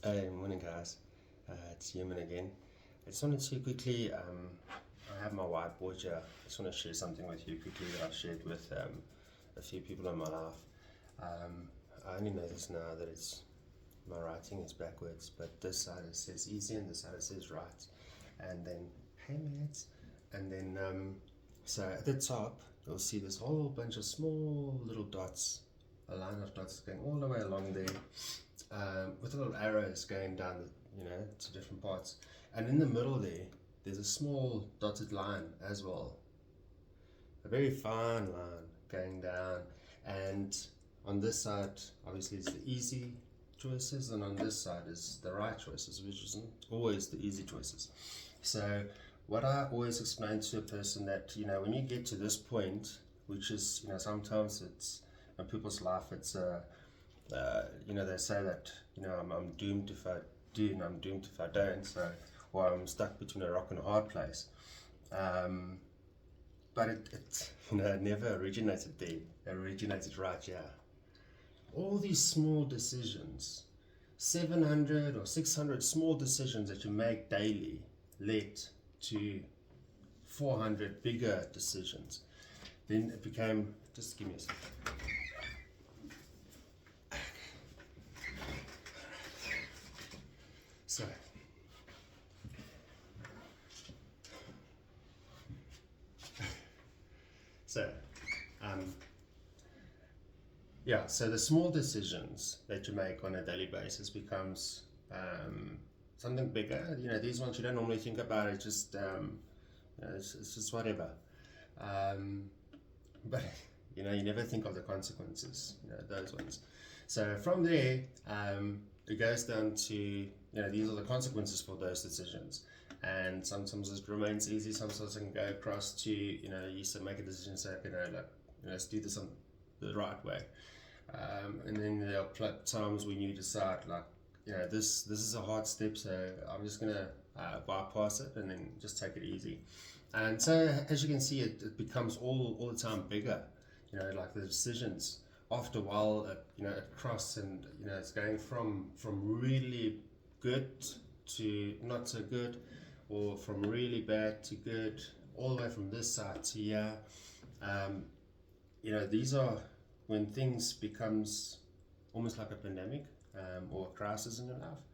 Hey, morning guys. It's Yemen again. I just wanted to quickly, I have my whiteboard here. I just want to share something with you quickly that I've shared with a few people in my life. I only noticed now that my writing is backwards, but this side it says easy and this side it says right. And then, hey mates. And then, so at the top, you'll see this whole bunch of small little dots, a line of dots going all the way along there. With little arrows going down, to different parts. And in the middle there's a small dotted line as well, a very fine line going down. And on this side, obviously, it's the easy choices, and on this side is the right choices, which isn't always the easy choices. So, what I always explain to a person that when you get to this point, which is sometimes it's in people's life, it's they say that I'm doomed if I do and I'm doomed if I don't. So, or I'm stuck between a rock and a hard place. But it never originated there. It originated right here. All these small decisions, 700 or 600 small decisions that you make daily, led to 400 bigger decisions. Then it became, just give me a second. So the small decisions that you make on a daily basis becomes something bigger. These ones you don't normally think about. It's just it's just whatever. But you never think of the consequences. Those ones. So from there, it goes down to these are the consequences for those decisions. And sometimes it remains easy. Sometimes it can go across to you used to make a decision, say let's do this on the right way. And then there are times when you decide this is a hard step, so I'm just gonna bypass it and then just take it easy. And so as you can see, it becomes all the time bigger. Like the decisions. After a while, it crosses and it's going from really good to not so good, or from really bad to good, all the way from this side to here. These are when things becomes almost like a pandemic or a crisis in your life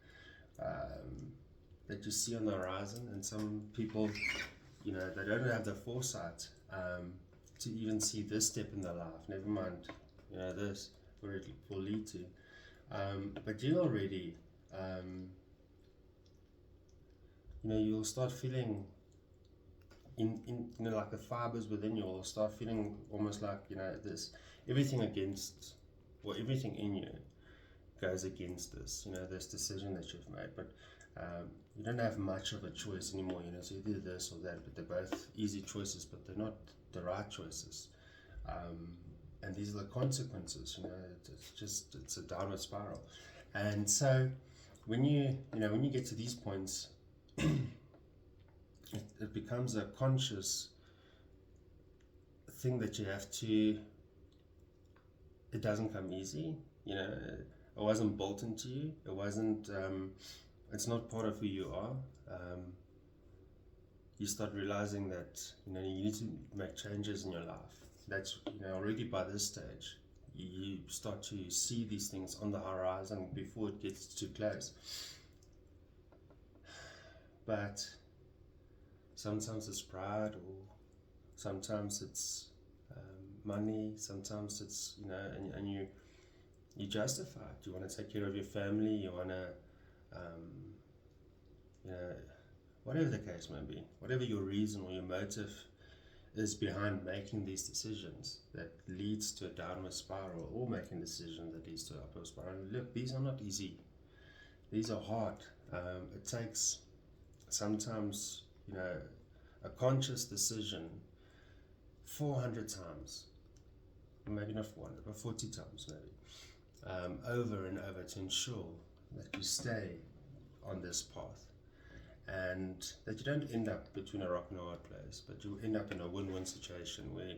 that you see on the horizon. And some people, they don't have the foresight to even see this step in their life. Never mind, this where it will lead to. But you already, you'll start feeling in like the fibers within you will start feeling almost like this everything against, or everything in you goes against this decision that you've made. But you don't have much of a choice anymore. So either this or that, but they're both easy choices, but they're not the right choices. And these are the consequences. It's a downward spiral. And so when you get to these points, it becomes a conscious thing that you have to. It doesn't come easy. It wasn't built into you. It wasn't. It's not part of who you are. You start realizing that you need to make changes in your life. That's already by this stage, you start to see these things on the horizon before it gets too close. But sometimes it's pride, or sometimes it's money. Sometimes it's and you justify it. You want to take care of your family. You want to whatever the case may be, whatever your reason or your motive is behind making these decisions that leads to a downward spiral, or making a decision that leads to an upward spiral. Look, these are not easy. These are hard. It takes sometimes a conscious decision 400 times, maybe not 400, but 40 times maybe, over and over, to ensure that you stay on this path, and that you don't end up between a rock and a hard place, but you end up in a win-win situation where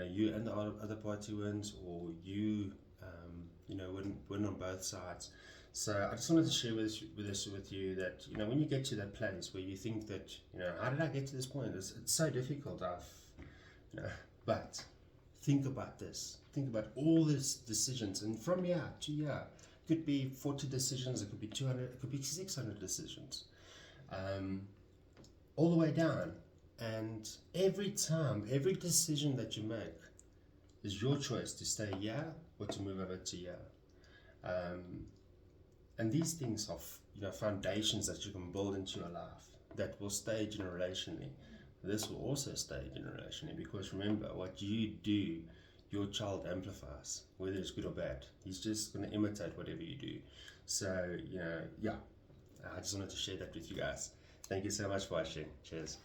you and the other party wins, or you win on both sides. So I just wanted to share this with you that, you know, when you get to that place where you think that, you know, how did I get to this point? It's so difficult. You know, but think about this. Think about all these decisions, and from year to year, it could be 40 decisions, it could be 200, it could be 600 decisions, all the way down. And every time, every decision that you make is your choice to stay here or to move over to here. And these things are, you know, foundations that you can build into your life that will stay generationally. This will also stay generationally, because remember, what you do, your child amplifies, whether it's good or bad. He's just going to imitate whatever you do. So, you know, yeah, I just wanted to share that with you guys. Thank you so much for watching. Cheers.